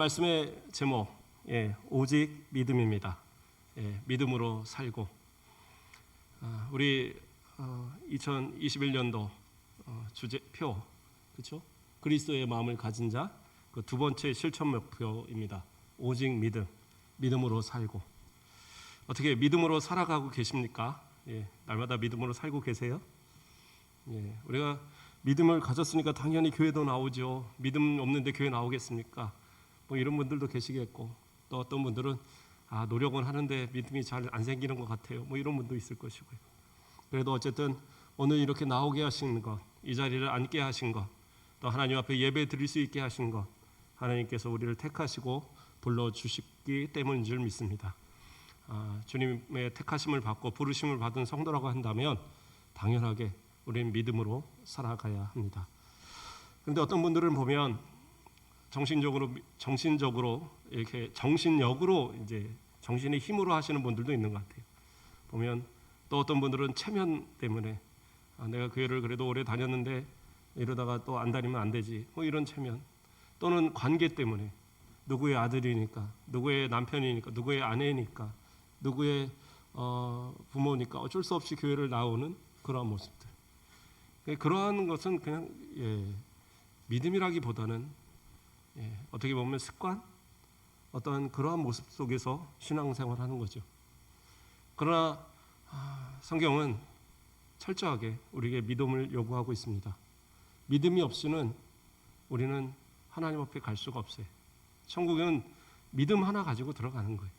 말씀의 제목, 오직 믿음입니다. 믿음으로 살고. 우리 2021년도 주제표, 그렇죠? 그리스도의 마음을 가진 자, 그 두 번째 실천 목표입니다. 오직 믿음, 믿음으로 살고. 어떻게 믿음으로 살아가고 계십니까? 날마다 믿음으로 살고 계세요? 우리가 믿음을 가졌으니까 당연히 교회도 나오죠. 믿음 없는데 교회 나오겠습니까? 뭐 이런 분들도 계시겠고, 또 어떤 분들은 노력은 하는데 믿음이 잘 안 생기는 것 같아요. 뭐 이런 분도 있을 것이고요. 그래도 어쨌든 오늘 이렇게 나오게 하신 것, 이 자리를 앉게 하신 것, 또 하나님 앞에 예배 드릴 수 있게 하신 것, 하나님께서 우리를 택하시고 불러주시기 때문인 줄 믿습니다. 주님의 택하심을 받고 부르심을 받은 성도라고 한다면 당연하게 우리는 믿음으로 살아가야 합니다. 그런데 어떤 분들은 보면 정신적으로 이렇게 정신력으로 이제 정신의 힘으로 하시는 분들도 있는 것 같아요. 보면 또 어떤 분들은 체면 때문에 내가 교회를 그래도 오래 다녔는데 이러다가 또 안 다니면 안 되지, 뭐 이런 체면, 또는 관계 때문에 누구의 아들이니까, 누구의 남편이니까, 누구의 아내니까, 누구의 부모니까 어쩔 수 없이 교회를 나오는 그러한 모습들. 그러한 것은 그냥 믿음이라기보다는 어떻게 보면 습관, 어떤 그러한 모습 속에서 신앙생활하는 거죠. 그러나 성경은 철저하게 우리에게 믿음을 요구하고 있습니다. 믿음이 없이는 우리는 하나님 앞에 갈 수가 없어요. 천국은 믿음 하나 가지고 들어가는 거예요.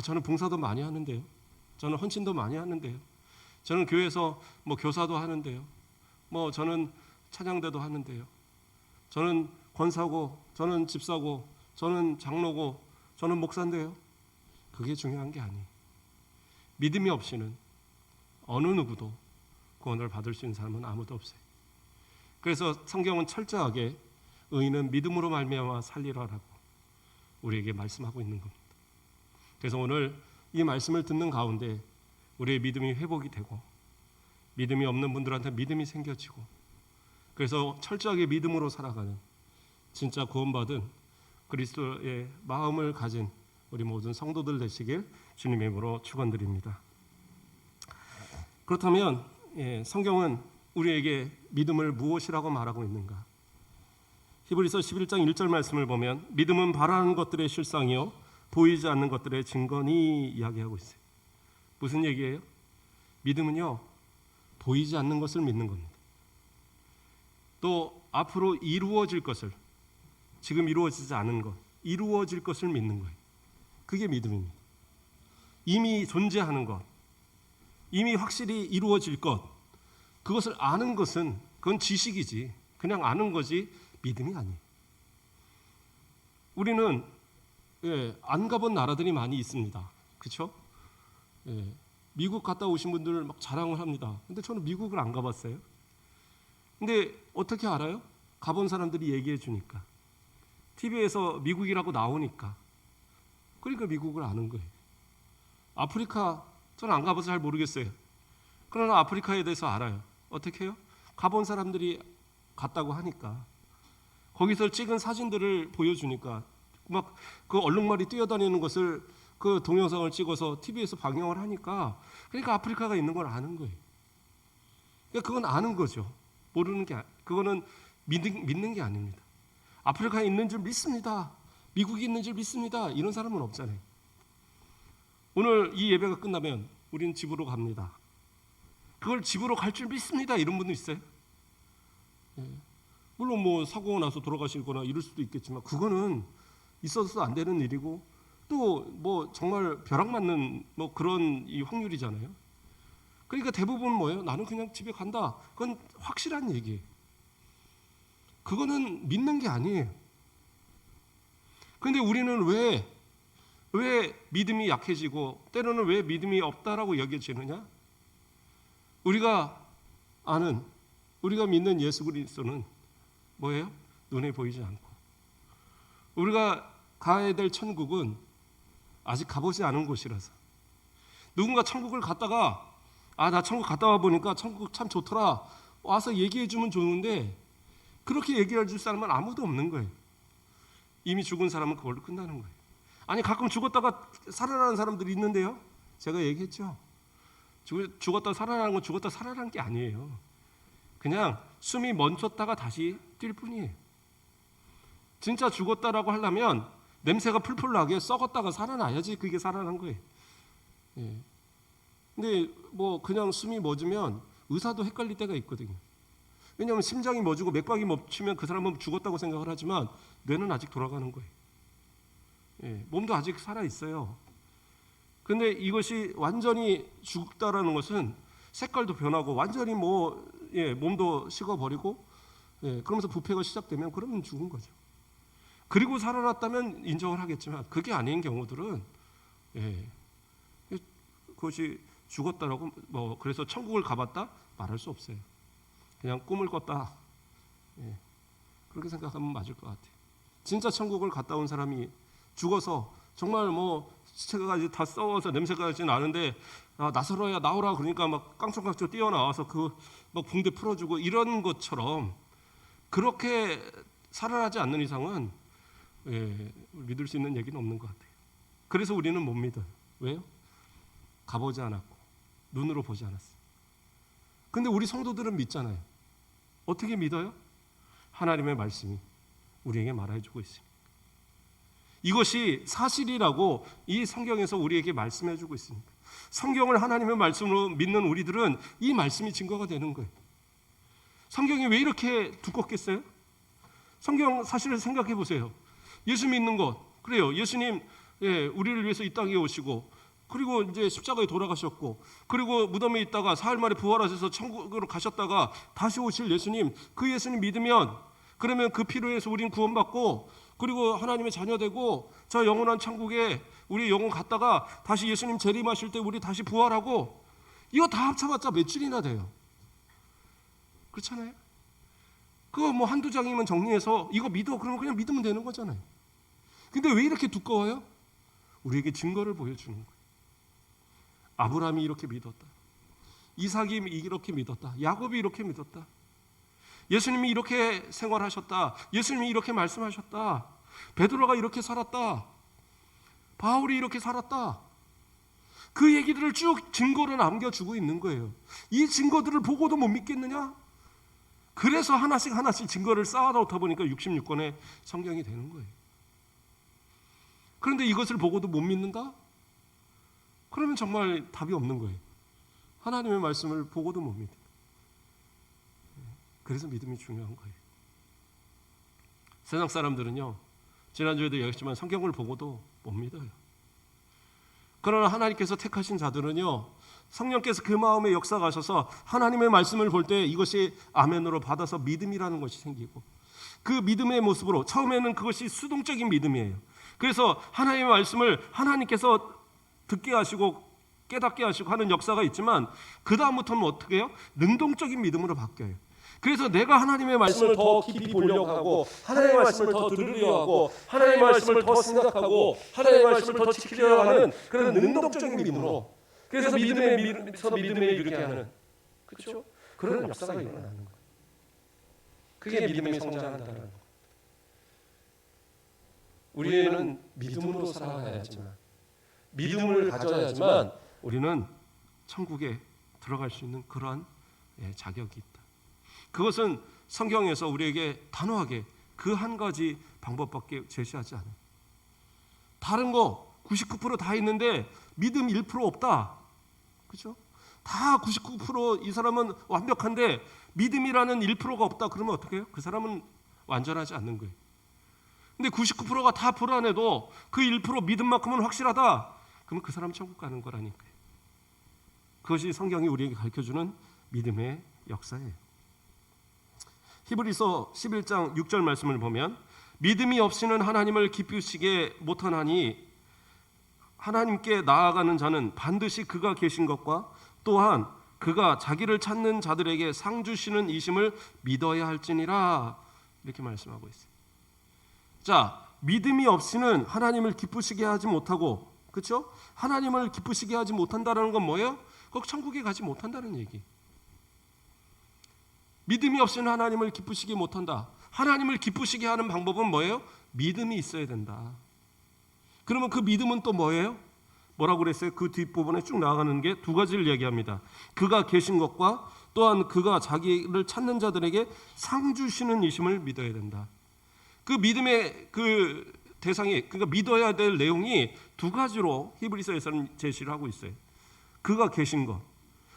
저는 봉사도 많이 하는데요. 저는 헌신도 많이 하는데요. 저는 교회에서 뭐 교사도 하는데요. 뭐 저는 찬양대도 하는데요. 저는 권사고, 저는 집사고, 저는 장로고, 저는 목사인데요. 그게 중요한 게 아니에요. 믿음이 없이는 어느 누구도 구원을 받을 수 있는 사람은 아무도 없어요. 그래서 성경은 철저하게 의인은 믿음으로 말미암아 살리라라고 우리에게 말씀하고 있는 겁니다. 그래서 오늘 이 말씀을 듣는 가운데 우리의 믿음이 회복이 되고, 믿음이 없는 분들한테 믿음이 생겨지고, 그래서 철저하게 믿음으로 살아가는 진짜 구원받은 그리스도의 마음을 가진 우리 모든 성도들 되시길 주님의 이름으로 축원드립니다. 그렇다면 성경은 우리에게 믿음을 무엇이라고 말하고 있는가? 히브리서 11장 1절 말씀을 보면 믿음은 바라는 것들의 실상이요 보이지 않는 것들의 증거니 이야기하고 있어요. 무슨 얘기예요? 믿음은요, 보이지 않는 것을 믿는 겁니다. 또 앞으로 이루어질 것을, 지금 이루어지지 않은 것, 이루어질 것을 믿는 거예요. 그게 믿음입니다. 이미 존재하는 것, 이미 확실히 이루어질 것, 그것을 아는 것은 그건 지식이지, 그냥 아는 거지 믿음이 아니에요. 우리는 안 가본 나라들이 많이 있습니다. 그렇죠? 미국 갔다 오신 분들 막 자랑을 합니다. 근데 저는 미국을 안 가봤어요. 근데 어떻게 알아요? 가본 사람들이 얘기해 주니까, TV에서 미국이라고 나오니까, 그러니까 미국을 아는 거예요. 아프리카 저는 안 가봐서 잘 모르겠어요. 그러나 아프리카에 대해서 알아요. 어떻게 해요? 가본 사람들이 갔다고 하니까, 거기서 찍은 사진들을 보여주니까 막 그 얼룩말이 뛰어다니는 것을 그 동영상을 찍어서 TV에서 방영을 하니까, 그러니까 아프리카가 있는 걸 아는 거예요. 그러니까 그건 아는 거죠. 모르는 게, 그거는 믿는 게 아닙니다. 아프리카에 있는 줄 믿습니다. 미국이 있는 줄 믿습니다. 이런 사람은 없잖아요. 오늘 이 예배가 끝나면 우리는 집으로 갑니다. 그걸 집으로 갈 줄 믿습니다. 이런 분도 있어요. 물론 뭐 사고가 나서 돌아가시거나 이럴 수도 있겠지만 그거는 있어서 안 되는 일이고, 또 뭐 정말 벼락 맞는 뭐 그런 이 확률이잖아요. 그러니까 대부분 뭐예요? 나는 그냥 집에 간다. 그건 확실한 얘기예요. 그거는 믿는 게 아니에요. 그런데 우리는 왜 믿음이 약해지고 때로는 왜 믿음이 없다라고 여겨지느냐? 우리가 아는, 우리가 믿는 예수 그리스도는 뭐예요? 눈에 보이지 않고, 우리가 가야 될 천국은 아직 가보지 않은 곳이라서. 누군가 천국을 갔다가 나 천국 갔다 와 보니까 천국 참 좋더라, 와서 얘기해 주면 좋은데 그렇게 얘기해 줄 사람은 아무도 없는 거예요. 이미 죽은 사람은 그걸로 끝나는 거예요. 아니 가끔 죽었다가 살아나는 사람들이 있는데요. 제가 얘기했죠. 죽었다 살아나는 건 죽었다 살아나는 게 아니에요. 그냥 숨이 멈췄다가 다시 뛸 뿐이에요. 진짜 죽었다라고 하려면 냄새가 풀풀 나게 썩었다가 살아나야지 그게 살아난 거예요. 예. 근데 뭐 그냥 숨이 멎으면 의사도 헷갈릴 때가 있거든요. 왜냐하면 심장이 멎고 맥박이 멈추면 그 사람은 죽었다고 생각을 하지만 뇌는 아직 돌아가는 거예요. 예. 몸도 아직 살아 있어요. 근데 이것이 완전히 죽다라는 것은 색깔도 변하고 완전히 몸도 식어버리고 그러면서 부패가 시작되면 그러면 죽은 거죠. 그리고 살아났다면 인정을 하겠지만 그게 아닌 경우들은 그것이 죽었다라고 그래서 천국을 가봤다 말할 수 없어요. 그냥 꿈을 꿨다. 그렇게 생각하면 맞을 것 같아요. 진짜 천국을 갔다 온 사람이 죽어서 정말 시체가 이제 다 썩어서 냄새가 나는데 나사로야 나오라 그러니까 막 깡총깡총 뛰어나와서 막 붕대 풀어주고 이런 것처럼 그렇게 살아나지 않는 이상은 믿을 수 있는 얘기는 없는 것 같아요. 그래서 우리는 못 믿어요. 왜요? 가보지 않았고 눈으로 보지 않았어요. 근데 우리 성도들은 믿잖아요. 어떻게 믿어요? 하나님의 말씀이 우리에게 말해주고 있습니다. 이것이 사실이라고 이 성경에서 우리에게 말씀해주고 있습니다. 성경을 하나님의 말씀으로 믿는 우리들은 이 말씀이 증거가 되는 거예요. 성경이 왜 이렇게 두껍겠어요? 성경 사실을 생각해 보세요. 예수 믿는 것, 그래요. 예수님 우리를 위해서 이 땅에 오시고 그리고 이제 십자가에 돌아가셨고 그리고 무덤에 있다가 사흘 만에 부활하셔서 천국으로 가셨다가 다시 오실 예수님, 그 예수님 믿으면 그러면 그 피로 해서 우리는 구원받고 그리고 하나님의 자녀되고 저 영원한 천국에 우리 영혼 갔다가 다시 예수님 재림하실 때 우리 다시 부활하고 이거 다 합쳐봤자 몇 줄이나 돼요. 그렇잖아요. 그거 한두 장이면 정리해서 이거 믿어 그러면 그냥 믿으면 되는 거잖아요. 근데 왜 이렇게 두꺼워요? 우리에게 증거를 보여주는 거예요. 아브라함이 이렇게 믿었다. 이삭이 이렇게 믿었다. 야곱이 이렇게 믿었다. 예수님이 이렇게 생활하셨다. 예수님이 이렇게 말씀하셨다. 베드로가 이렇게 살았다. 바울이 이렇게 살았다. 그 얘기들을 쭉 증거로 남겨주고 있는 거예요. 이 증거들을 보고도 못 믿겠느냐? 그래서 하나씩 증거를 쌓아놓다 보니까 66권의 성경이 되는 거예요. 그런데 이것을 보고도 못 믿는다? 그러면 정말 답이 없는 거예요. 하나님의 말씀을 보고도 못 믿어요. 그래서 믿음이 중요한 거예요. 세상 사람들은요, 지난주에도 얘기했지만 성경을 보고도 못 믿어요. 그러나 하나님께서 택하신 자들은요, 성령께서 그 마음에 역사가셔서 하나님의 말씀을 볼 때 이것이 아멘으로 받아서 믿음이라는 것이 생기고 그 믿음의 모습으로 처음에는 그것이 수동적인 믿음이에요. 그래서 하나님의 말씀을 하나님께서 듣게 하시고 깨닫게 하시고 하는 역사가 있지만 그 다음부터는 어떻게 해요? 능동적인 믿음으로 바뀌어요. 그래서 내가 하나님의 말씀을 더 깊이 보려고 하고 하나님의 말씀을 더 들으려 하고 하나님의 말씀을 더 생각하고 하나님의 말씀을 더 지키려 하는 그런 능동적인 믿음으로 그래서 믿음에 이르게 하는 그렇죠? 그런 역사가 일어나는 거예요. 그게 믿음이 성장한다는 거예요. 우리는 믿음으로 살아가야지만 믿음을 가져야지만 우리는 천국에 들어갈 수 있는 그러한 자격이 있다. 그것은 성경에서 우리에게 단호하게 그 한 가지 방법밖에 제시하지 않아요. 다른 거 99% 다 있는데 믿음 1% 없다. 그렇죠? 다 99% 이 사람은 완벽한데 믿음이라는 1%가 없다. 그러면 어떻게 해요? 그 사람은 완전하지 않는 거예요. 근데 99%가 다 불안해도 그 1% 믿음만큼은 확실하다. 그러면 그 사람 천국 가는 거라니까요. 그것이 성경이 우리에게 가르쳐주는 믿음의 역사예요. 히브리서 11장 6절 말씀을 보면 믿음이 없이는 하나님을 기쁘시게 못하나니 하나님께 나아가는 자는 반드시 그가 계신 것과 또한 그가 자기를 찾는 자들에게 상 주시는 이심을 믿어야 할지니라 이렇게 말씀하고 있어요. 자, 믿음이 없이는 하나님을 기쁘시게 하지 못하고 그렇죠? 하나님을 기쁘시게 하지 못한다는 건 뭐예요? 꼭 천국에 가지 못한다는 얘기. 믿음이 없이는 하나님을 기쁘시게 못한다. 하나님을 기쁘시게 하는 방법은 뭐예요? 믿음이 있어야 된다. 그러면 그 믿음은 또 뭐예요? 뭐라고 그랬어요? 그 뒷부분에 쭉 나아가는 게 두 가지를 얘기합니다. 그가 계신 것과 또한 그가 자기를 찾는 자들에게 상 주시는 이심을 믿어야 된다. 그 믿음의 그 대상이, 그러니까 믿어야 될 내용이 두 가지로 히브리서에서는 제시를 하고 있어요. 그가 계신 것,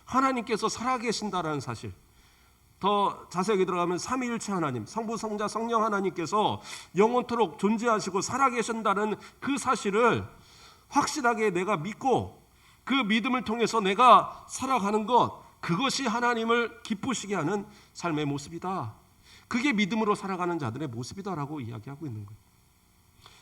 하나님께서 살아계신다라는 사실. 더 자세하게 들어가면 삼위일체 하나님, 성부, 성자, 성령 하나님께서 영원토록 존재하시고 살아계신다는 그 사실을 확실하게 내가 믿고 그 믿음을 통해서 내가 살아가는 것, 그것이 하나님을 기쁘시게 하는 삶의 모습이다. 그게 믿음으로 살아가는 자들의 모습이다라고 이야기하고 있는 거예요.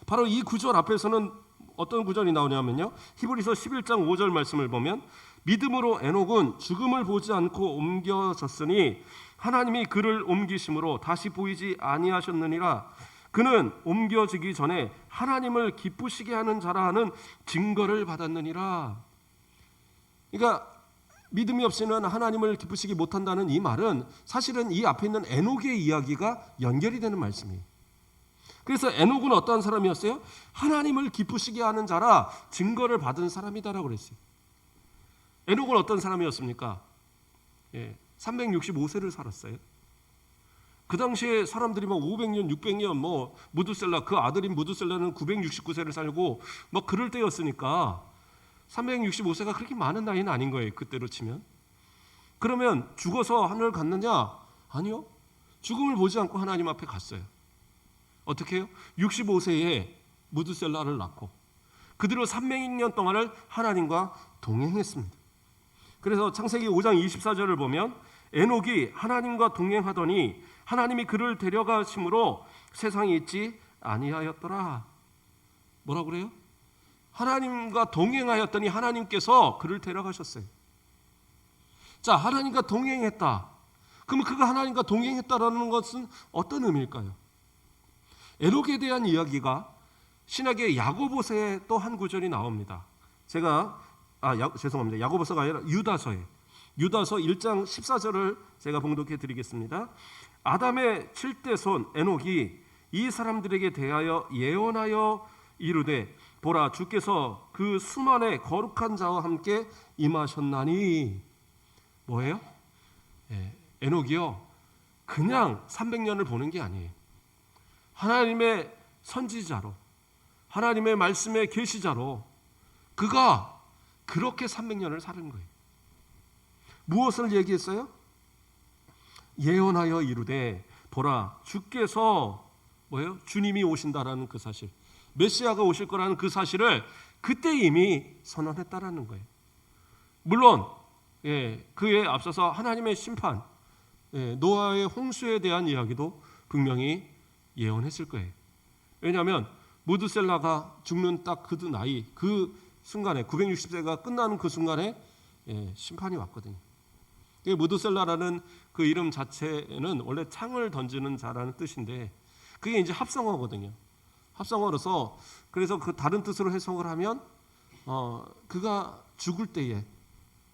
바로 이 구절 앞에서는 어떤 구절이 나오냐면요, 히브리서 11장 5절 말씀을 보면 믿음으로 에녹은 죽음을 보지 않고 옮겨졌으니 하나님이 그를 옮기심으로 다시 보이지 아니하셨느니라. 그는 옮겨지기 전에 하나님을 기쁘시게 하는 자라 하는 증거를 받았느니라. 그러니까 믿음이 없이는 하나님을 기쁘시게 못한다는 이 말은 사실은 이 앞에 있는 에녹의 이야기가 연결이 되는 말씀이에요. 그래서 에녹은 어떠한 사람이었어요? 하나님을 기쁘시게 하는 자라 증거를 받은 사람이다라고 그랬어요. 에녹은 어떤 사람이었습니까? 365세를 살았어요. 그 당시에 사람들이 막 500년, 600년, 뭐 무두셀라, 그 아들인 무두셀라는 969세를 살고 막 그럴 때였으니까 365세가 그렇게 많은 나이는 아닌 거예요. 그때로 치면. 그러면 죽어서 하늘을 갔느냐? 아니요. 죽음을 보지 않고 하나님 앞에 갔어요. 어떻게 해요? 65세에 무두셀라를 낳고 그대로 300년 동안을 하나님과 동행했습니다. 그래서 창세기 5장 24절을 보면 에녹이 하나님과 동행하더니 하나님이 그를 데려가심으로 세상에 있지 아니하였더라. 뭐라고 그래요? 하나님과 동행하였더니 하나님께서 그를 데려가셨어요. 자, 하나님과 동행했다. 그러면 그가 하나님과 동행했다라는 것은 어떤 의미일까요? 에녹에 대한 이야기가 신약의 야고보서에 또 한 구절이 나옵니다. 죄송합니다. 야고보서가 아니라 유다서에. 유다서 1장 14절을 제가 봉독해 드리겠습니다. 아담의 7대 손 에녹이 이 사람들에게 대하여 예언하여 이르되 보라 주께서 그 수만의 거룩한 자와 함께 임하셨나니. 뭐예요? 에녹이요 그냥 300년을 보는 게 아니에요. 하나님의 선지자로, 하나님의 말씀의 계시자로 그가 그렇게 300년을 사는 거예요. 무엇을 얘기했어요? 예언하여 이르되 보라 주께서 뭐예요? 주님이 오신다라는 그 사실, 메시아가 오실 거라는 그 사실을 그때 이미 선언했다라는 거예요. 물론 그에 앞서서 하나님의 심판, 노아의 홍수에 대한 이야기도 분명히 예언했을 거예요. 왜냐하면 무드셀라가 죽는 딱 그 나이, 그 순간에 960세가 끝나는 그 순간에 심판이 왔거든요. 무드셀라라는 그 이름 자체는 원래 창을 던지는 자라는 뜻인데 그게 이제 합성어거든요. 합성어로서 그래서 그 다른 뜻으로 해석을 하면 그가 죽을 때에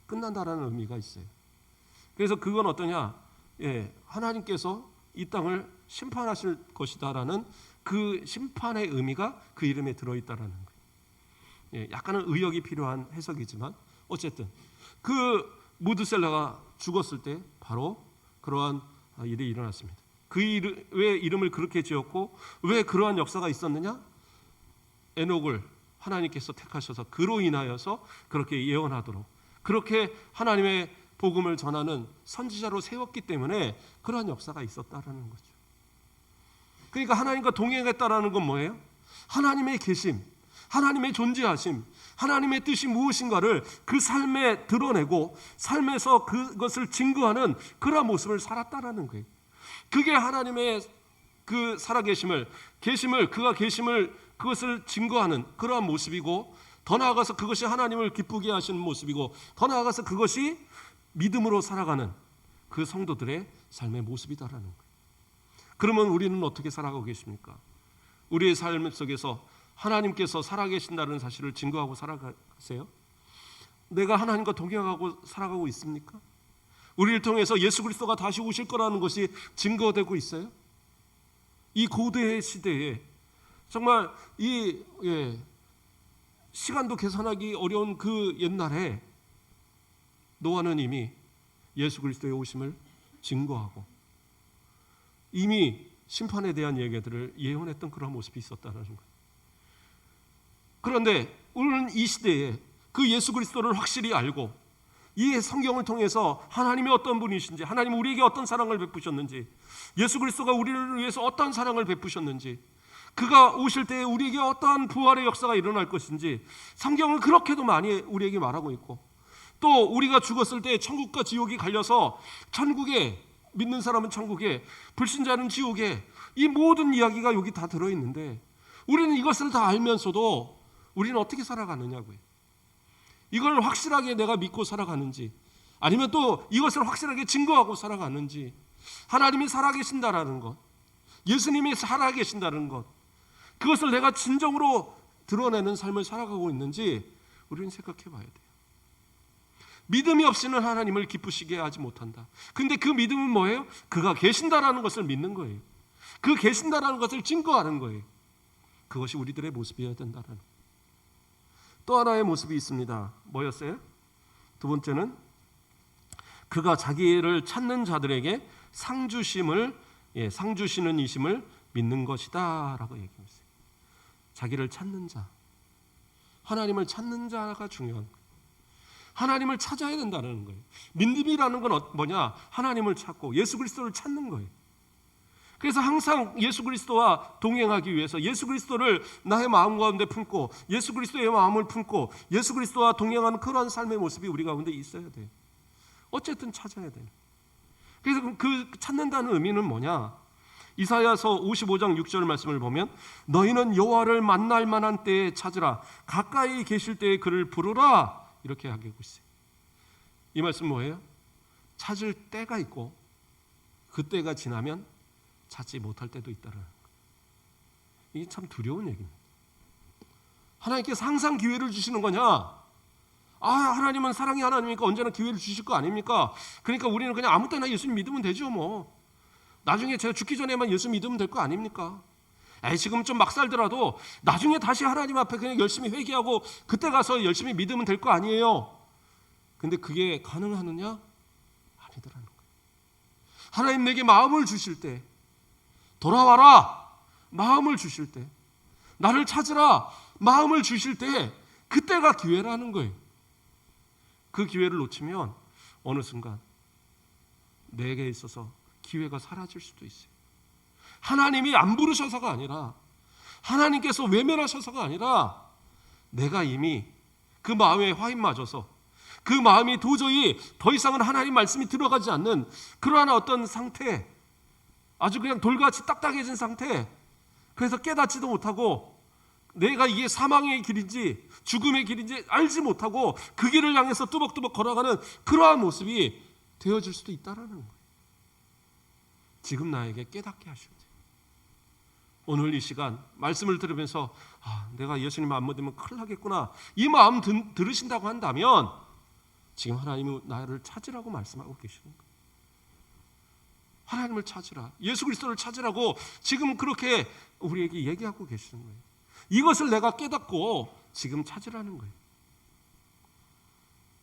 끝난다라는 의미가 있어요. 그래서 그건 어떠냐? 하나님께서 이 땅을 심판하실 것이다라는 그 심판의 의미가 그 이름에 들어있다라는 거예요. 약간은 의역이 필요한 해석이지만 어쨌든 그 무드셀라가 죽었을 때 바로 그러한 일이 일어났습니다. 왜 이름을 그렇게 지었고 왜 그러한 역사가 있었느냐? 에녹을 하나님께서 택하셔서 그로 인하여서 그렇게 예언하도록 그렇게 하나님의 복음을 전하는 선지자로 세웠기 때문에 그러한 역사가 있었다라는 거죠. 그러니까 하나님과 동행했다라는 건 뭐예요? 하나님의 계심, 하나님의 존재하심, 하나님의 뜻이 무엇인가를 그 삶에 드러내고 삶에서 그것을 증거하는 그러한 모습을 살았다라는 거예요. 그게 하나님의 그 살아계심을, 그가 계심을 그것을 증거하는 그러한 모습이고, 더 나아가서 그것이 하나님을 기쁘게 하시는 모습이고, 더 나아가서 그것이 믿음으로 살아가는 그 성도들의 삶의 모습이다라는 거예요. 그러면 우리는 어떻게 살아가고 계십니까? 우리의 삶 속에서 하나님께서 살아계신다는 사실을 증거하고 살아가세요? 내가 하나님과 동행하고 살아가고 있습니까? 우리를 통해서 예수 그리스도가 다시 오실 거라는 것이 증거되고 있어요? 이 고대의 시대에 정말 이 시간도 계산하기 어려운 그 옛날에 노아는 이미 예수 그리스도의 오심을 증거하고 이미 심판에 대한 얘기들을 예언했던 그런 모습이 있었다는 거예요. 그런데 오늘 이 시대에 그 예수 그리스도를 확실히 알고 이 성경을 통해서 하나님이 어떤 분이신지, 하나님 우리에게 어떤 사랑을 베푸셨는지, 예수 그리스도가 우리를 위해서 어떤 사랑을 베푸셨는지, 그가 오실 때에 우리에게 어떠한 부활의 역사가 일어날 것인지 성경은 그렇게도 많이 우리에게 말하고 있고, 또 우리가 죽었을 때 천국과 지옥이 갈려서 천국에 믿는 사람은 천국에, 불신자는 지옥에, 이 모든 이야기가 여기 다 들어있는데 우리는 이것을 다 알면서도 우리는 어떻게 살아가느냐고요. 이걸 확실하게 내가 믿고 살아가는지, 아니면 또 이것을 확실하게 증거하고 살아가는지, 하나님이 살아계신다라는 것, 예수님이 살아계신다는 것, 그것을 내가 진정으로 드러내는 삶을 살아가고 있는지 우리는 생각해 봐야 돼요. 믿음이 없이는 하나님을 기쁘시게 하지 못한다. 근데 그 믿음은 뭐예요? 그가 계신다라는 것을 믿는 거예요. 그 계신다라는 것을 증거하는 거예요. 그것이 우리들의 모습이어야 된다라는 거예요. 또 하나의 모습이 있습니다. 뭐였어요? 두 번째는 그가 자기를 찾는 자들에게 상 주시는 이심을 믿는 것이다 라고 얘기했어요. 자기를 찾는 자, 하나님을 찾는 자가 중요한 거예요. 하나님을 찾아야 된다는 거예요. 믿음이라는 건 뭐냐? 하나님을 찾고 예수 그리스도를 찾는 거예요. 그래서 항상 예수 그리스도와 동행하기 위해서 예수 그리스도를 나의 마음 가운데 품고 예수 그리스도의 마음을 품고 예수 그리스도와 동행하는 그런 삶의 모습이 우리 가운데 있어야 돼요. 어쨌든 찾아야 돼요. 그래서 그 찾는다는 의미는 뭐냐? 이사야서 55장 6절 말씀을 보면 너희는 여호와를 만날 만한 때에 찾으라, 가까이 계실 때에 그를 부르라, 이렇게 하고 있어요. 이 말씀 뭐예요? 찾을 때가 있고 그 때가 지나면 찾지 못할 때도 있다는 거예요. 이게 참 두려운 얘기입니다. 하나님께서 항상 기회를 주시는 거냐? 하나님은 사랑의 하나님이니까 언제나 기회를 주실 거 아닙니까? 그러니까 우리는 그냥 아무 때나 예수님 믿으면 되죠 뭐. 나중에 제가 죽기 전에만 예수 믿으면 될 거 아닙니까? 지금 좀 막 살더라도 나중에 다시 하나님 앞에 그냥 열심히 회개하고 그때 가서 열심히 믿으면 될 거 아니에요. 근데 그게 가능하느냐? 아니더라는 거예요. 하나님 내게 마음을 주실 때, 돌아와라 마음을 주실 때, 나를 찾으라 마음을 주실 때, 그때가 기회라는 거예요. 그 기회를 놓치면 어느 순간 내게 있어서 기회가 사라질 수도 있어요. 하나님이 안 부르셔서가 아니라, 하나님께서 외면하셔서가 아니라, 내가 이미 그 마음에 화인 맞아서 그 마음이 도저히 더 이상은 하나님 말씀이 들어가지 않는 그러한 어떤 상태, 아주 그냥 돌같이 딱딱해진 상태, 그래서 깨닫지도 못하고 내가 이게 사망의 길인지 죽음의 길인지 알지 못하고 그 길을 향해서 뚜벅뚜벅 걸어가는 그러한 모습이 되어질 수도 있다는 거예요. 지금 나에게 깨닫게 하셔야 돼요. 오늘 이 시간 말씀을 들으면서 내가 예수님 안 믿으면 큰일 나겠구나, 이 마음 들으신다고 한다면 지금 하나님은 나를 찾으라고 말씀하고 계시는 거예요. 하나님을 찾으라, 예수 그리스도를 찾으라고 지금 그렇게 우리에게 얘기하고 계시는 거예요. 이것을 내가 깨닫고 지금 찾으라는 거예요.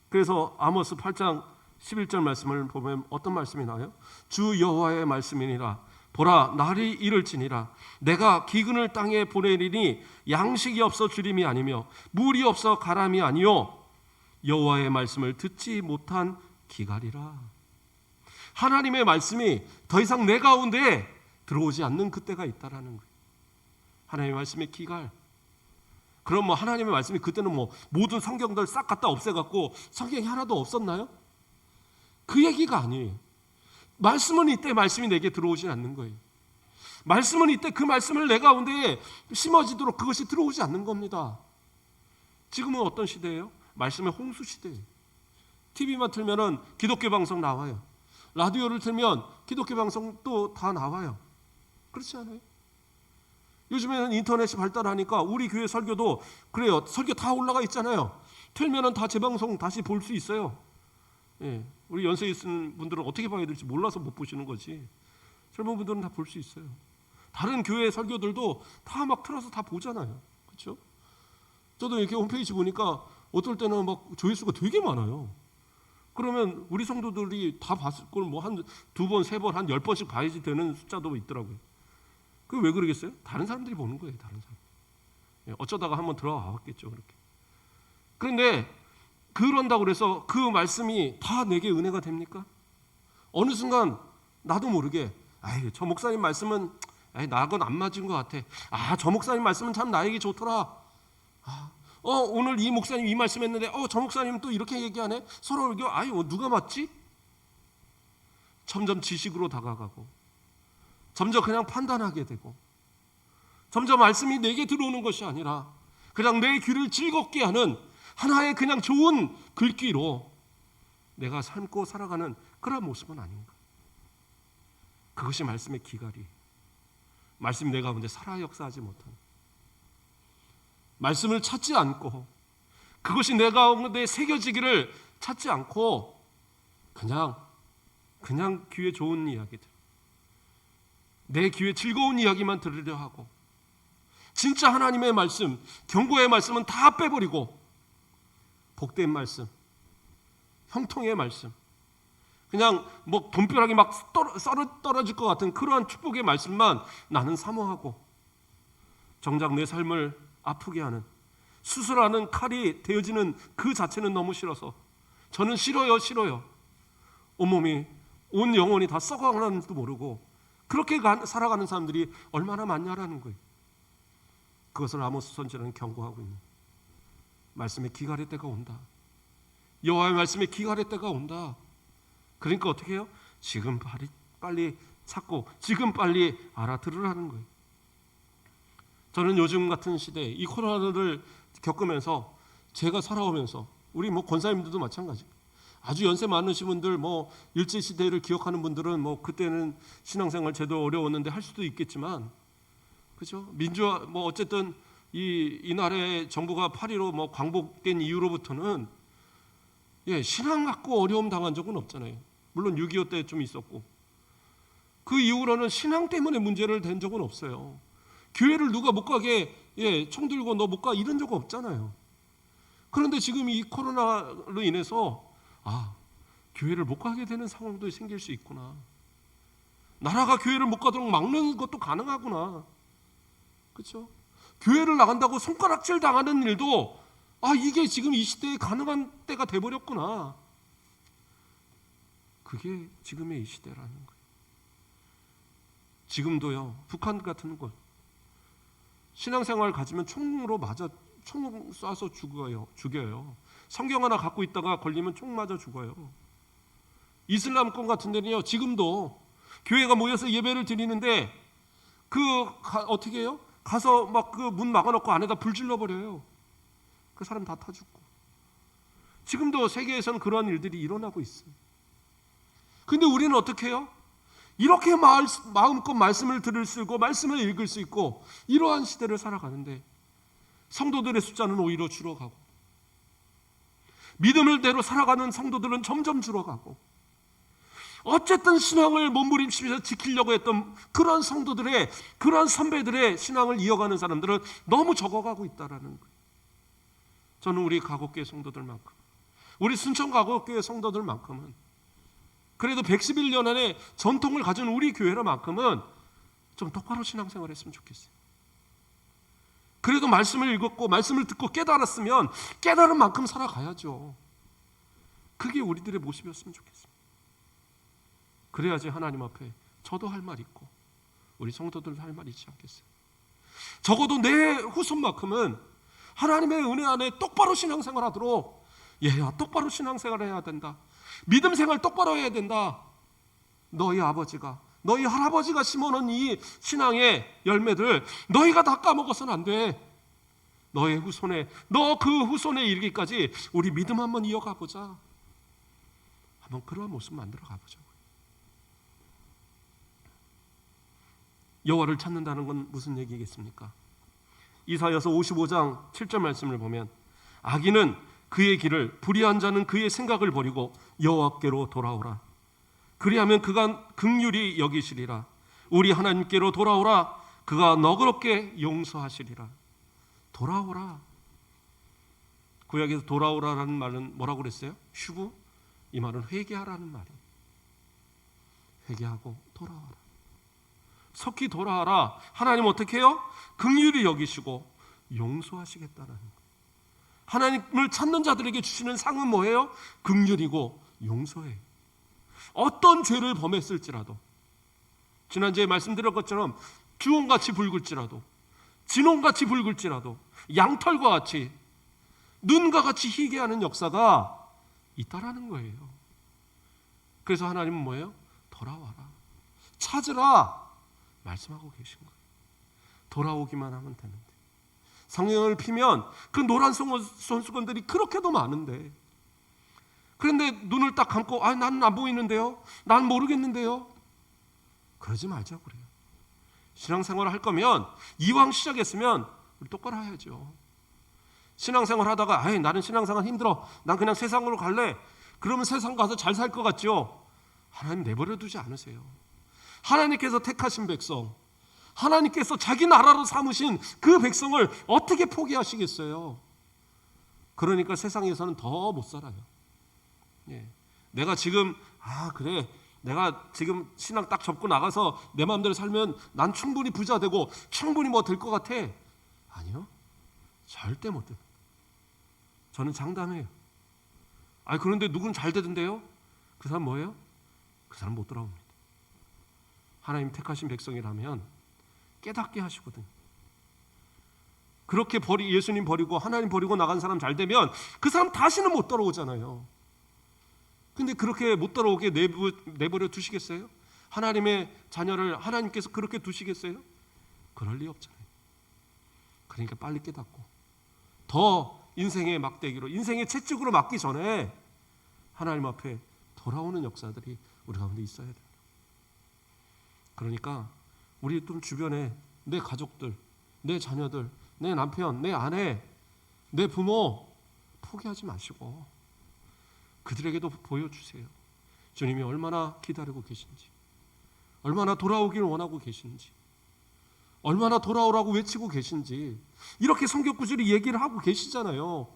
그래서 아모스 8장 11절 말씀을 보면 어떤 말씀이 나와요? 주 여호와의 말씀이니라, 보라 날이 이를지니라, 내가 기근을 땅에 보내리니 양식이 없어 주림이 아니며 물이 없어 가람이 아니요 여호와의 말씀을 듣지 못한 기갈이라. 하나님의 말씀이 더 이상 내 가운데 들어오지 않는 그때가 있다라는 거예요. 하나님의 말씀의 기갈. 그럼 뭐 하나님의 말씀이 그때는 뭐 모든 성경들 싹 갖다 없애갖고 성경이 하나도 없었나요? 그 얘기가 아니에요. 말씀은 이때 말씀이 내게 들어오지 않는 거예요. 말씀은 이때 그 말씀을 내 가운데 심어지도록 그것이 들어오지 않는 겁니다. 지금은 어떤 시대예요? 말씀의 홍수 시대예요. TV만 틀면은 기독교 방송 나와요. 라디오를 틀면 기독교 방송 또 다 나와요. 그렇지 않아요? 요즘에는 인터넷이 발달하니까 우리 교회 설교도 그래요. 설교 다 올라가 있잖아요. 틀면은 다 재방송 다시 볼 수 있어요. 우리 연세에 있는 분들은 어떻게 봐야 될지 몰라서 못 보시는 거지. 젊은 분들은 다 볼 수 있어요. 다른 교회 설교들도 다 막 틀어서 다 보잖아요. 그렇죠? 저도 이렇게 홈페이지 보니까 어떨 때는 막 조회수가 되게 많아요. 그러면 우리 성도들이 다 봤을 걸 뭐 한 2번, 3번, 한 10번씩 봐야지 되는 숫자도 있더라고요. 그게 왜 그러겠어요? 다른 사람들이 보는 거예요. 다른 사람. 어쩌다가 한번 들어와 봤겠죠. 그렇게. 그런데 그런다고 그래서 그 말씀이 다 내게 은혜가 됩니까? 어느 순간 나도 모르게 저 목사님 말씀은 나하고는 안 맞은 것 같아. 저 목사님 말씀은 참 나에게 좋더라. 오늘 이 목사님 이 말씀했는데 저 목사님 또 이렇게 얘기하네. 서로 이게 누가 맞지? 점점 지식으로 다가가고 점점 그냥 판단하게 되고 점점 말씀이 내게 들어오는 것이 아니라 그냥 내 귀를 즐겁게 하는 하나의 그냥 좋은 글귀로 내가 삶고 살아가는 그런 모습은 아닌가. 그것이 말씀의 기갈이, 말씀이 내 가운데 살아 역사하지 못하는, 말씀을 찾지 않고 그것이 내 가운데 새겨지기를 찾지 않고 그냥 귀에 좋은 이야기들, 내 귀에 즐거운 이야기만 들으려 하고 진짜 하나님의 말씀, 경고의 말씀은 다 빼버리고 복된 말씀, 형통의 말씀, 그냥 뭐 돈벼락이 막 떨어질 것 같은 그러한 축복의 말씀만 나는 사모하고 정작 내 삶을 아프게 하는 수술하는 칼이 되어지는 그 자체는 너무 싫어서 저는 싫어요. 온몸이 온 영혼이 다 썩어가는지도 모르고 그렇게 살아가는 사람들이 얼마나 많냐라는 거예요. 그것을 아모스 선지자는 경고하고 있는 말씀의 기갈의 때가 온다. 여호와의 말씀의 기갈의 때가 온다. 그러니까 어떻게 해요? 지금 빨리 찾고 지금 빨리 알아들으라는 거예요. 저는 요즘 같은 시대에 이 코로나를 겪으면서 제가 살아오면서 우리 뭐 권사님들도 마찬가지. 아주 연세 많으신 분들 뭐 일제 시대를 기억하는 분들은 뭐 그때는 신앙생활 제도 어려웠는데 할 수도 있겠지만 그죠? 민주화 뭐 어쨌든 이 나라의 정부가 8.15 뭐 광복된 이후로부터는 신앙 갖고 어려움 당한 적은 없잖아요. 물론 6.25 때 좀 있었고 그 이후로는 신앙 때문에 문제를 된 적은 없어요. 교회를 누가 못 가게 총 들고 너 못 가 이런 적은 없잖아요. 그런데 지금 이 코로나로 인해서 교회를 못 가게 되는 상황도 생길 수 있구나. 나라가 교회를 못 가도록 막는 것도 가능하구나. 그렇죠? 교회를 나간다고 손가락질 당하는 일도 이게 지금 이 시대에 가능한 때가 돼버렸구나. 그게 지금의 이 시대라는 거예요. 지금도요. 북한 같은 곳 신앙생활 가지면 총 쏴서 죽여요. 성경 하나 갖고 있다가 걸리면 총 맞아 죽어요. 이슬람권 같은 데는요. 지금도 교회가 모여서 예배를 드리는데 어떻게 해요? 가서 막 그 문 막아놓고 안에다 불 질러버려요. 그 사람 다 타 죽고. 지금도 세계에서는 그러한 일들이 일어나고 있어요. 근데 우리는 어떻게 해요? 이렇게 마음껏 말씀을 들을 수 있고 말씀을 읽을 수 있고 이러한 시대를 살아가는데 성도들의 숫자는 오히려 줄어가고 믿음을 대로 살아가는 성도들은 점점 줄어가고 어쨌든 신앙을 몸부림치면서 지키려고 했던 그런 성도들의 그런 선배들의 신앙을 이어가는 사람들은 너무 적어가고 있다라는 거예요. 저는 우리 가곡교회 성도들만큼 우리 순천 가곡교회 성도들만큼은 그래도 111년 안에 전통을 가진 우리 교회라만큼은 좀 똑바로 신앙생활 했으면 좋겠어요. 그래도 말씀을 읽었고 말씀을 듣고 깨달았으면 깨달은 만큼 살아가야죠. 그게 우리들의 모습이었으면 좋겠어요. 그래야지 하나님 앞에 저도 할 말 있고 우리 성도들도 할 말 있지 않겠어요. 적어도 내 후손만큼은 하나님의 은혜 안에 똑바로 신앙생활 하도록 똑바로 신앙생활 해야 된다. 믿음 생활 똑바로 해야 된다. 너희 아버지가 너희 할아버지가 심어놓은 이 신앙의 열매들 너희가 다 까먹어서는 안 돼. 너의 후손에 너 그 후손에 이르기까지 우리 믿음 한번 이어가 보자. 한번 그런 모습 만들어 가보자고요. 여호와를 찾는다는 건 무슨 얘기겠습니까? 이사야서 55장 7절 말씀을 보면 악인은 그의 길을 불의한 자는 그의 생각을 버리고 여호와께로 돌아오라. 그리하면 그가 긍휼히 여기시리라. 우리 하나님께로 돌아오라. 그가 너그럽게 용서하시리라. 돌아오라. 구약에서 돌아오라라는 말은 뭐라고 그랬어요? 슈브? 이 말은 회개하라는 말이에요. 회개하고 돌아와라. 속히 돌아와라. 하나님 어떻게 해요? 긍휼히 여기시고 용서하시겠다는 거예요. 하나님을 찾는 자들에게 주시는 상은 뭐예요? 긍휼이고 용서예요. 어떤 죄를 범했을지라도, 지난주에 말씀드린 것처럼 주홍같이 붉을지라도, 진홍같이 붉을지라도, 양털과 같이, 눈과 같이 희게 하는 역사가 있다라는 거예요. 그래서 하나님은 뭐예요? 돌아와라, 찾으라 말씀하고 계신 거예요. 돌아오기만 하면 되는데, 성령을 피면 그 노란 손수건들이 그렇게도 많은데, 그런데 눈을 딱 감고 나는 안 보이는데요, 난 모르겠는데요, 그러지 말자고 그래요. 신앙생활을 할 거면 이왕 시작했으면 우리 똑바로 해야죠. 신앙생활 하다가 나는 신앙생활 힘들어, 난 그냥 세상으로 갈래, 그러면 세상 가서 잘 살 것 같죠? 하나님 내버려 두지 않으세요. 하나님께서 택하신 백성, 하나님께서 자기 나라로 삼으신 그 백성을 어떻게 포기하시겠어요? 그러니까 세상에서는 더 못 살아요. 내가 지금 그래, 내가 지금 신앙 딱 접고 나가서 내 마음대로 살면 난 충분히 부자 되고 충분히 뭐 될 것 같아. 아니요, 절대 못 돼요. 저는 장담해요. 그런데 누군 잘 되던데요? 그 사람 뭐예요? 그 사람 못 돌아옵니다. 하나님 택하신 백성이라면 깨닫게 하시거든요. 그렇게 예수님 버리고 하나님 버리고 나간 사람 잘 되면 그 사람 다시는 못 돌아오잖아요. 근데 그렇게 못 돌아오게 내버려 두시겠어요? 하나님의 자녀를 하나님께서 그렇게 두시겠어요? 그럴 리 없잖아요. 그러니까 빨리 깨닫고 더 인생의 막대기로, 인생의 채찍으로 맞기 전에 하나님 앞에 돌아오는 역사들이 우리 가운데 있어야 돼요. 그러니까 우리 좀 주변에 내 가족들, 내 자녀들, 내 남편, 내 아내, 내 부모 포기하지 마시고 그들에게도 보여주세요. 주님이 얼마나 기다리고 계신지, 얼마나 돌아오기를 원하고 계신지, 얼마나 돌아오라고 외치고 계신지, 이렇게 성경 구절이 얘기를 하고 계시잖아요.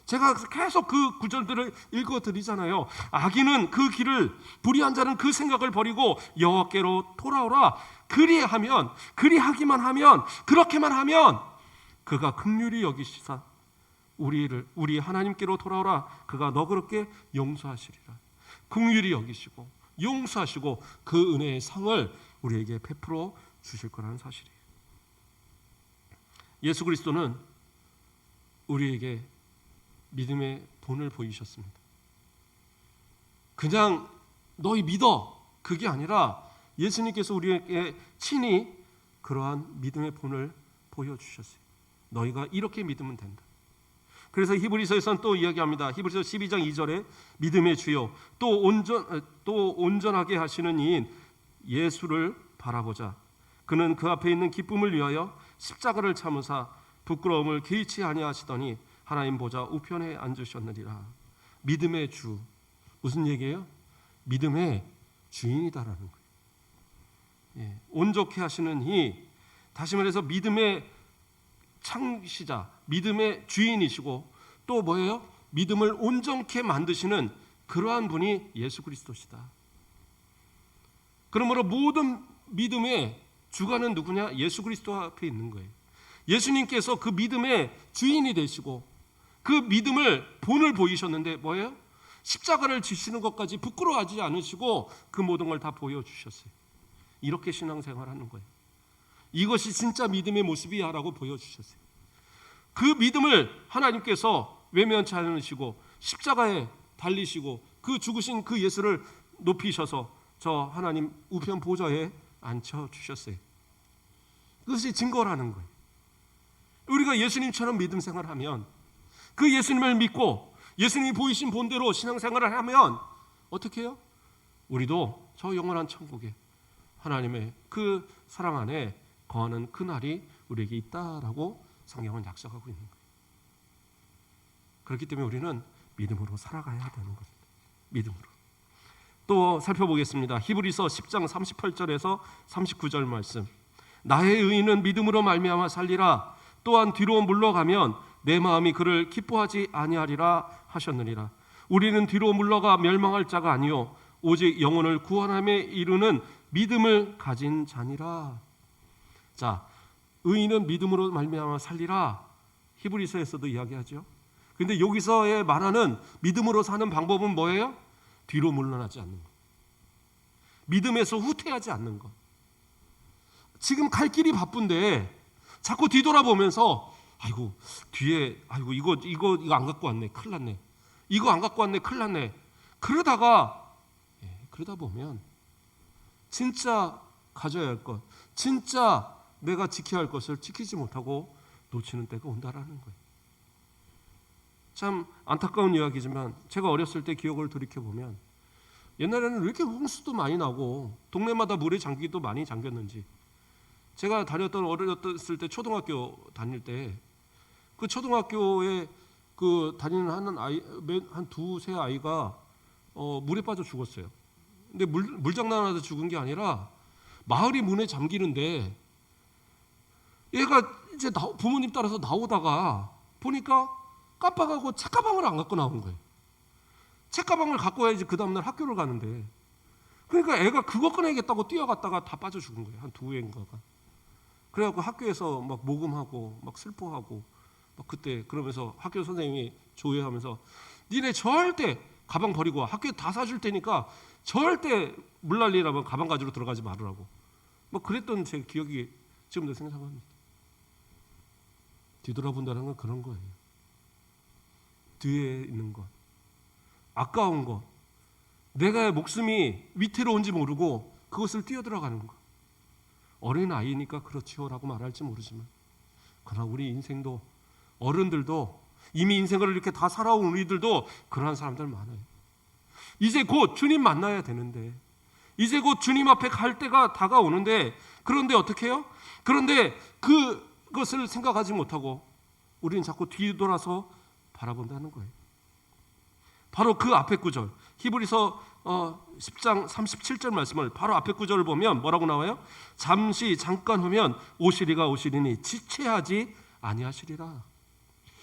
제가 계속 그 구절들을 읽어드리잖아요. 악인은 그 길을, 불의한 자는 그 생각을 버리고 여호와께로 돌아오라. 그리하기만 하면, 그렇게만 하면 그가 긍휼히 여기시사 우리 하나님께로 돌아오라. 그가 너그럽게 용서하시리라. 긍휼히 여기시고 용서하시고 그 은혜의 상을 우리에게 베풀어 주실 거라는 사실이에요. 예수 그리스도는 우리에게 믿음의 본을 보이셨습니다. 그냥 너희 믿어, 그게 아니라 예수님께서 우리에게 친히 그러한 믿음의 본을 보여주셨어요. 너희가 이렇게 믿으면 된다. 그래서 히브리서에서는 또 이야기합니다. 히브리서 12장 2절에 믿음의 주요 또 온전하게 하시는 이인 예수를 바라보자. 그는 그 앞에 있는 기쁨을 위하여 십자가를 참으사 부끄러움을 개의치 아니하시더니 하나님 보좌 우편에 앉으셨느니라. 믿음의 주, 무슨 얘기예요? 믿음의 주인이다라는 거예요. 온전케 하시는 이, 다시 말해서 믿음의 창시자, 믿음의 주인이시고 또 뭐예요? 믿음을 온전케 만드시는 그러한 분이 예수 그리스도시다. 그러므로 모든 믿음의 주관은 누구냐? 예수 그리스도 앞에 있는 거예요. 예수님께서 그 믿음의 주인이 되시고 그 믿음을 본을 보이셨는데 뭐예요? 십자가를 지시는 것까지 부끄러워하지 않으시고 그 모든 걸 다 보여주셨어요. 이렇게 신앙생활하는 거예요. 이것이 진짜 믿음의 모습이야 라고 보여주셨어요. 그 믿음을 하나님께서 외면치 않으시고 십자가에 달리시고 그 죽으신 그 예수를 높이셔서 저 하나님 우편 보좌에 앉혀주셨어요. 그것이 증거라는 거예요. 우리가 예수님처럼 믿음 생활하면, 그 예수님을 믿고 예수님이 보이신 본대로 신앙생활을 하면 어떻게 해요? 우리도 저 영원한 천국에 하나님의 그 사랑 안에 거하는 그 날이 우리에게 있다라고 성경은 약속하고 있는 거예요. 그렇기 때문에 우리는 믿음으로 살아가야 되는 겁니다. 믿음으로. 또 살펴보겠습니다. 히브리서 10장 38절에서 39절 말씀. 나의 의인은 믿음으로 말미암아 살리라. 또한 뒤로 물러가면 내 마음이 그를 기뻐하지 아니하리라 하셨느니라. 우리는 뒤로 물러가 멸망할 자가 아니요 오직 영혼을 구원함에 이르는 믿음을 가진 자니라. 자, 의인은 믿음으로 말미암아 살리라. 히브리서에서도 이야기하죠. 근데 여기서의 말하는 믿음으로 사는 방법은 뭐예요? 뒤로 물러나지 않는 것. 믿음에서 후퇴하지 않는 것. 지금 갈 길이 바쁜데 자꾸 뒤돌아보면서 아이고 뒤에 아이고 이거 안 갖고 왔네. 큰일 났네. 이거 안 갖고 왔네. 큰일 났네. 그러다 보면 진짜 가져야 할 것, 진짜 내가 지켜야 할 것을 지키지 못하고 놓치는 때가 온다라는 거예요. 참 안타까운 이야기지만 제가 어렸을 때 기억을 돌이켜보면 옛날에는 왜 이렇게 홍수도 많이 나고 동네마다 물에 잠기도 많이 잠겼는지, 제가 어렸을 때 초등학교 다닐 때 그 초등학교에 다니는 한 두세 아이가 물에 빠져 죽었어요. 근데 물장난하다 죽은 게 아니라 마을이 문에 잠기는데 얘가 이제 부모님 따라서 나오다가 보니까 깜빡하고 책가방을 안 갖고 나온 거예요. 책가방을 갖고 와야지 그 다음날 학교를 가는데, 그러니까 애가 그거 꺼내겠다고 뛰어갔다가 다 빠져 죽은 거예요. 한 두 애인가가. 그래갖고 학교에서 막 모금하고 막 슬퍼하고 막 그때 그러면서 학교 선생님이 조회하면서 니네 절대 가방 버리고 와. 학교에 다 사줄 테니까 절대 물 난리라면 가방 가지고 들어가지 말으라고. 뭐 그랬던 제 기억이 지금도 생생합니다. 뒤돌아본다는 건 그런 거예요. 뒤에 있는 것, 아까운 것, 내가 목숨이 위태로운지 모르고 그것을 뛰어들어가는 것. 어린 아이니까 그렇지요라고 말할지 모르지만, 그러나 우리 인생도, 어른들도, 이미 인생을 이렇게 다 살아온 우리들도 그러한 사람들 많아요. 이제 곧 주님 만나야 되는데, 이제 곧 주님 앞에 갈 때가 다가오는데, 그런데 어떻게 해요? 그런데 그것을 생각하지 못하고 우리는 자꾸 뒤돌아서 바라본다는 거예요. 바로 그 앞에 구절, 히브리서 10장 37절 말씀을 바로 앞에 구절을 보면 뭐라고 나와요? 잠깐 후면 오시리니 지체하지 아니하시리라.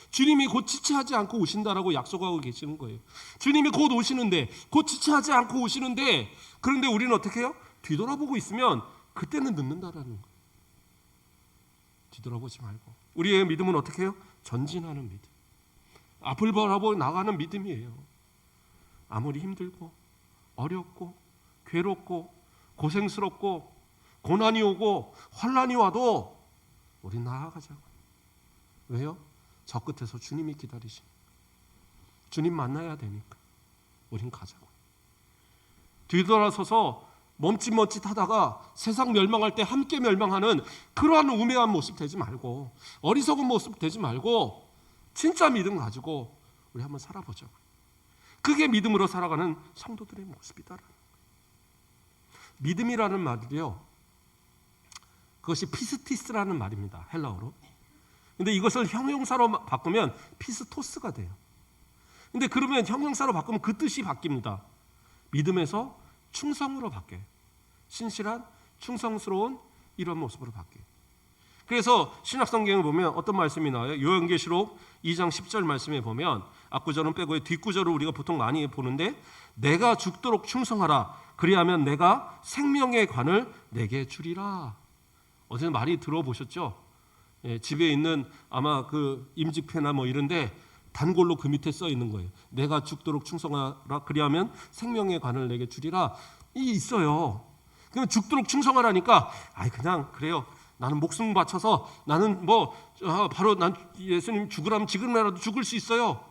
주님이 곧 지체하지 않고 오신다라고 약속하고 계시는 거예요. 주님이 곧 오시는데, 곧 지체하지 않고 오시는데, 그런데 우리는 어떻게 해요? 뒤돌아보고 있으면 그때는 늦는다라는 거예요. 뒤돌아보지 말고 우리의 믿음은 어떻게 해요? 전진하는 믿음, 앞을 바라보고 나가는 믿음이에요. 아무리 힘들고 어렵고 괴롭고 고생스럽고 고난이 오고 환난이 와도 우리 나아가자고. 왜요? 저 끝에서 주님이 기다리시니까, 주님 만나야 되니까 우린 가자고. 뒤돌아서서 멈칫멈칫하다가 세상 멸망할 때 함께 멸망하는 그러한 우매한 모습 되지 말고, 어리석은 모습 되지 말고 진짜 믿음 가지고 우리 한번 살아보자고. 그게 믿음으로 살아가는 성도들의 모습이다. 믿음이라는 말이요, 그것이 피스티스라는 말입니다. 헬라어로. 근데 이것을 형용사로 바꾸면 피스토스가 돼요. 근데 그러면 형용사로 바꾸면 그 뜻이 바뀝니다. 믿음에서 충성으로 바뀌어요. 신실한, 충성스러운 이런 모습으로 바뀌어요. 그래서 신약성경을 보면 어떤 말씀이 나와요? 요한계시록 2장 10절 말씀에 보면, 앞구절은 빼고 뒷구절을 우리가 보통 많이 보는데, 내가 죽도록 충성하라. 그리하면 내가 생명의 관을 내게 주리라. 어제 많이 들어보셨죠? 예, 집에 있는 아마 그 임직패나 뭐 이런데 단골로 그 밑에 써 있는 거예요. 내가 죽도록 충성하라. 그리하면 생명의 관을 내게 주리라. 이 있어요. 그러면 죽도록 충성하라니까, 그냥 그래요. 나는 목숨 바쳐서 나는 바로 난 예수님 죽으라면 지금이라도 죽을 수 있어요.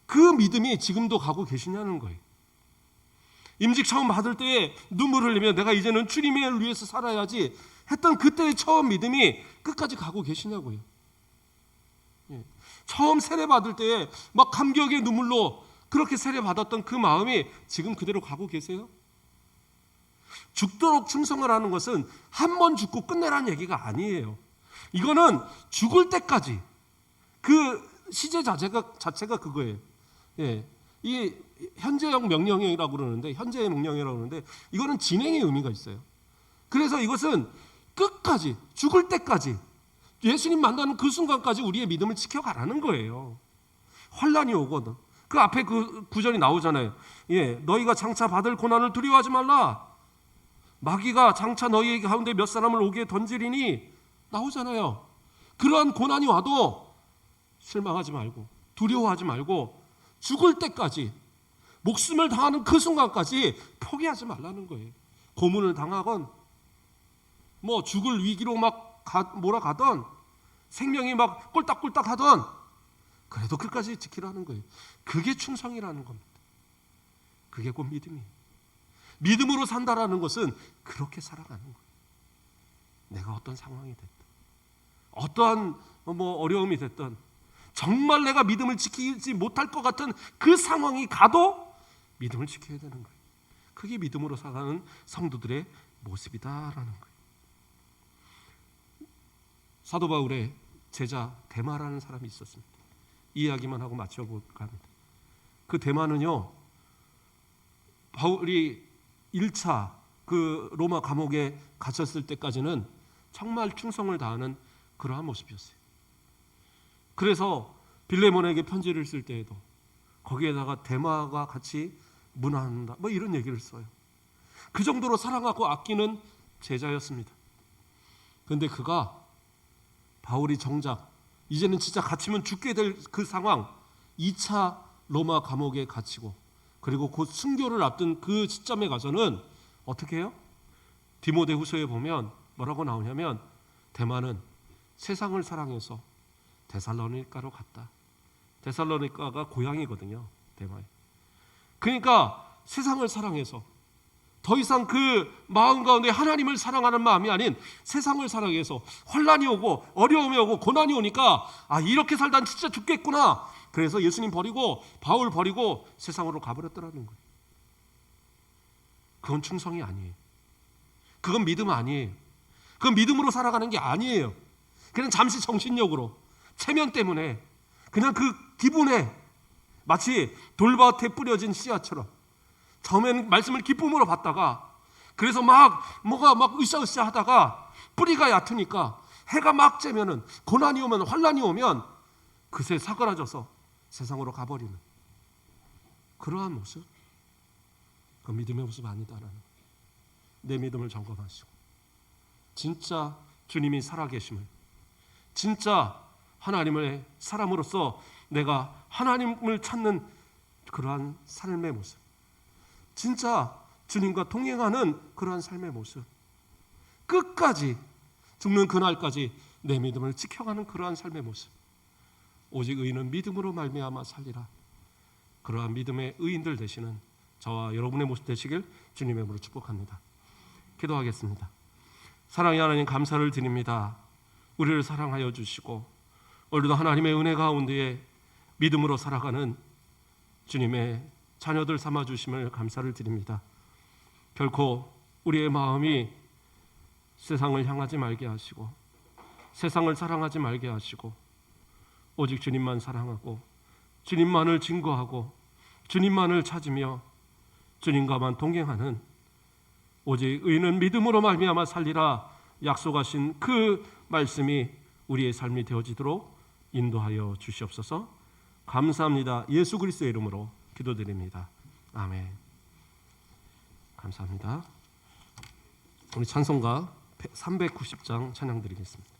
그 믿음이 지금도 가고 계시냐는 거예요. 임직 처음 받을 때에 눈물 흘리며 내가 이제는 주님을 위해서 살아야지 했던 그때의 처음 믿음이 끝까지 가고 계시냐고요. 예. 처음 세례 받을 때에 막 감격의 눈물로 그렇게 세례 받았던 그 마음이 지금 그대로 가고 계세요? 죽도록 충성을 하는 것은 한 번 죽고 끝내라는 얘기가 아니에요. 이거는 죽을 때까지, 그 시제 자체가 그거예요. 예. 이 현재형 명령형이라고 그러는데, 현재의 명령이라고 그러는데, 이거는 진행의 의미가 있어요. 그래서 이것은 끝까지, 죽을 때까지, 예수님 만나는 그 순간까지 우리의 믿음을 지켜가라는 거예요. 환난이 오거든. 그 앞에 그 구절이 나오잖아요. 예, 너희가 장차 받을 고난을 두려워하지 말라. 마귀가 장차 너희 가운데 몇 사람을 오게 던지리니 나오잖아요. 그러한 고난이 와도 실망하지 말고 두려워하지 말고 죽을 때까지, 목숨을 다하는 그 순간까지 포기하지 말라는 거예요. 고문을 당하건 뭐 죽을 위기로 막 몰아가던, 생명이 막 꼴딱꼴딱 하던, 그래도 끝까지 지키라는 거예요. 그게 충성이라는 겁니다. 그게 곧 믿음이에요. 믿음으로 산다라는 것은 그렇게 살아가는 거예요. 내가 어떤 상황이 됐든, 어떠한 어려움이 됐든, 정말 내가 믿음을 지키지 못할 것 같은 그 상황이 가도 믿음을 지켜야 되는 거예요. 그게 믿음으로 살아가는 성도들의 모습이다라는 거예요. 사도 바울의 제자 데마라는 사람이 있었습니다. 이 이야기만 하고 마쳐볼까 합니다. 그 데마는요, 바울이 1차 그 로마 감옥에 갇혔을 때까지는 정말 충성을 다하는 그러한 모습이었어요. 그래서 빌레몬에게 편지를 쓸 때에도 거기에다가 데마가 같이 문안한다, 뭐 이런 얘기를 써요. 그 정도로 사랑하고 아끼는 제자였습니다. 그런데 그가, 바울이 정작 이제는 진짜 갇히면 죽게 될 그 상황, 2차 로마 감옥에 갇히고 그리고 곧 순교를 앞둔 그 시점에 가서는 어떻게 해요? 디모데후서에 보면 뭐라고 나오냐면, 데마는 세상을 사랑해서 데살로니가로 갔다. 데살로니가가 고향이거든요, 데마에. 그러니까 세상을 사랑해서, 더 이상 그 마음 가운데 하나님을 사랑하는 마음이 아닌 세상을 사랑해서 환난이 오고 어려움이 오고 고난이 오니까, 아, 이렇게 살다 진짜 죽겠구나. 그래서 예수님 버리고 바울 버리고 세상으로 가버렸더라는 거예요. 그건 충성이 아니에요. 그건 믿음 아니에요. 그건 믿음으로 살아가는 게 아니에요. 그냥 잠시 정신력으로, 체면 때문에, 그냥 그 기분에, 마치 돌밭에 뿌려진 씨앗처럼 처음에는 말씀을 기쁨으로 받다가, 그래서 뭐가 으쌰으쌰 하다가 뿌리가 얕으니까 해가 막 쬐면은, 고난이 오면, 환난이 오면 그새 사그라져서 세상으로 가버리는 그러한 모습, 그 믿음의 모습 아니다라는 거예요. 내 믿음을 점검하시고 진짜 주님이 살아계심을, 진짜 하나님의 사람으로서 내가 하나님을 찾는 그러한 삶의 모습, 진짜 주님과 동행하는 그러한 삶의 모습, 끝까지 죽는 그날까지 내 믿음을 지켜가는 그러한 삶의 모습, 오직 의인은 믿음으로 말미암아 살리라. 그러한 믿음의 의인들 되시는 저와 여러분의 모습 되시길 주님의 이름으로 축복합니다. 기도하겠습니다. 사랑의 하나님, 감사를 드립니다. 우리를 사랑하여 주시고 오늘도 하나님의 은혜 가운데에 믿음으로 살아가는 주님의 자녀들 삼아 주심을 감사를 드립니다. 결코 우리의 마음이 세상을 향하지 말게 하시고 세상을 사랑하지 말게 하시고 오직 주님만 사랑하고 주님만을 증거하고 주님만을 찾으며 주님과만 동행하는, 오직 의인은 믿음으로 말미암아 살리라 약속하신 그 말씀이 우리의 삶이 되어지도록 인도하여 주시옵소서. 감사합니다. 예수 그리스도의 이름으로 기도드립니다. 아멘. 감사합니다. 우리 찬송가 390장 찬양 드리겠습니다.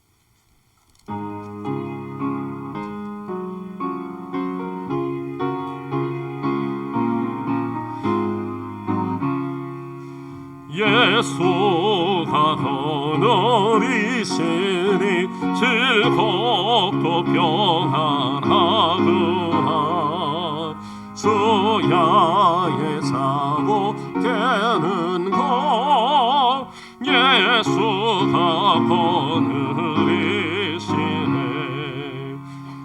예수가 거느리시니 즐겁고 평안하구나. 주야의 사고 깨는 것 예수가 거느리시네.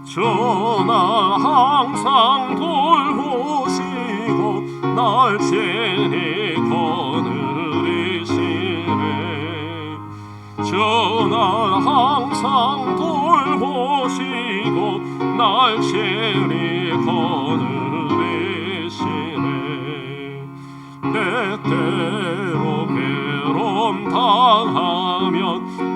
주나 항상 돌보시고 날 친히 거느리시네. 주나 항상 돌보시고 날 친히 거느리시네. 때때로 괴로움 당하면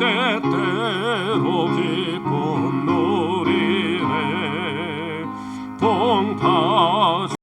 다